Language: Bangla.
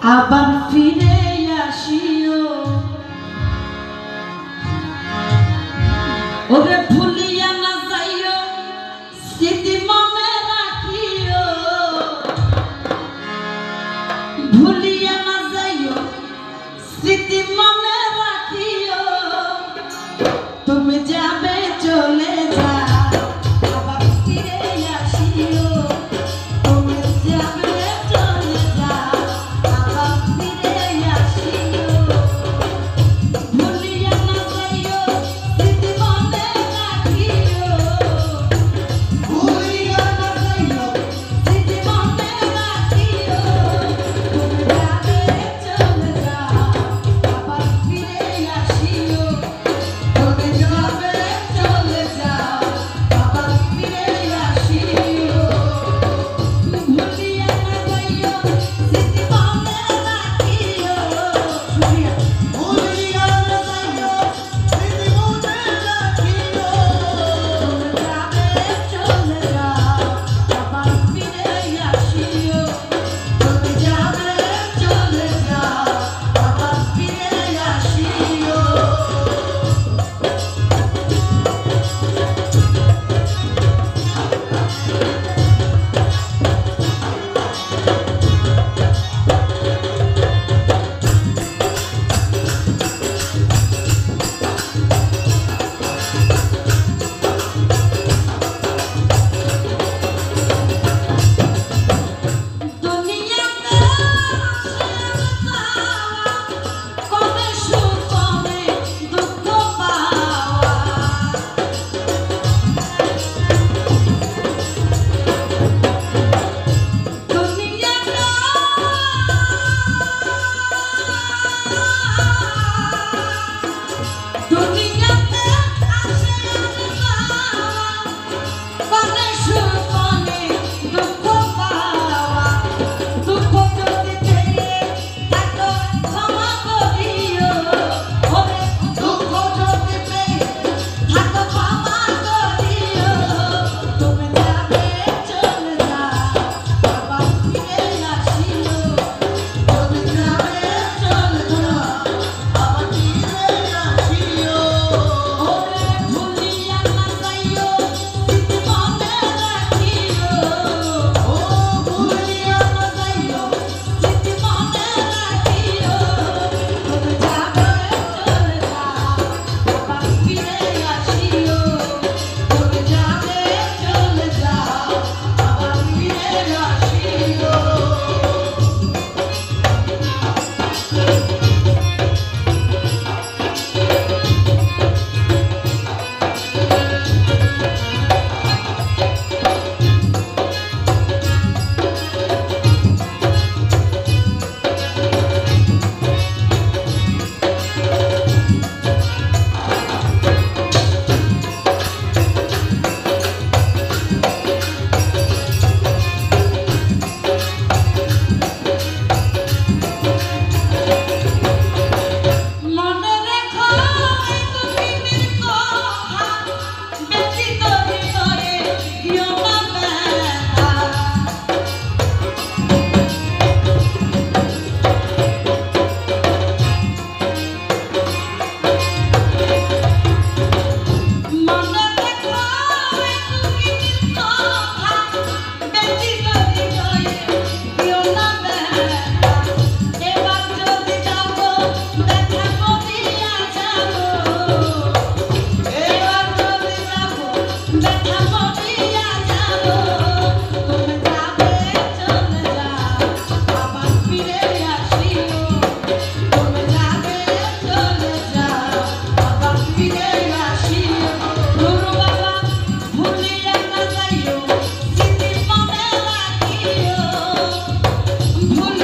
আবার ফিরে আসিও ওরে ভুলিয়া না যাইও স্মৃতি মনে রাখিও ভুলিয়া না যাইও স্মৃতি মনে রাখিও তুমি যাবে চলে যা আবার ফিরে আসিও তুমি যাবে চলে যা আবার ফিরে আসিও ভুলিয়া না যাইও স্মৃতি মনে রাখিও ভুলিয়া না যাইও স্মৃতি মনে রাখিও তুমি যাবে চলে যা আবার ফিরে আসিও তুমি যাবে চলে যা আবার ফিরে আসিও ভুলিয়া না যাইও স্মৃতি মনে রাখিও ভুলিয়া না যাইও স্মৃতি মনে রাখিও তুমি যাবে চলে যা আবার ফিরে আসিও তুমি যাবে চলে যা আবার ফিরে আসিও দুনিয়াতে কবে সুখ কবে দুঃখ পাওয়া দুনিয়াতে দুনিয়াতে আসে কবে সুখ কবে দুঃখ পাওয়া দুঃখ যদি পেয়ে থাকো ক্ষমা করিও ওরে দুঃখ যদি পেয়ে থাকো ক্ষমা করিও তুমি যাবে চলে যা আবার ফিরে আসিও তুমি যাবে চলে যা আবার ফিরে আসিও ওরে ভুলিয়া না যাইও স্মৃতি মনে রাখিও ও ভুলিয়া না যাইও স্মৃতি মনে রাখিও তুমি যাবে চলে যা আবার ফিরে আসিও তুমি যাবে চলে যা আবার ফিরে আসিও মনে রেখো এই দুঃখের কথা ব্যথিত হৃদয়ে দিও না ব্যথা মনে রেখো এই দুঃখের কথা ব্যথিত হৃদয়ে দিও না ব্যথা এবার যদি যাবো ব্যথা করিয়া যাবো এবার যদি যাবো ব্যথা করিয়া যাবো তুমি যাবে চলে যা আবার ফিরে আসিও তুমি যাবে চলে যা আবার ফিরে আসিও গুরু বাবা ভুলিয়া না যাইও স্মৃতি মনে রাখিও ভুলিয়া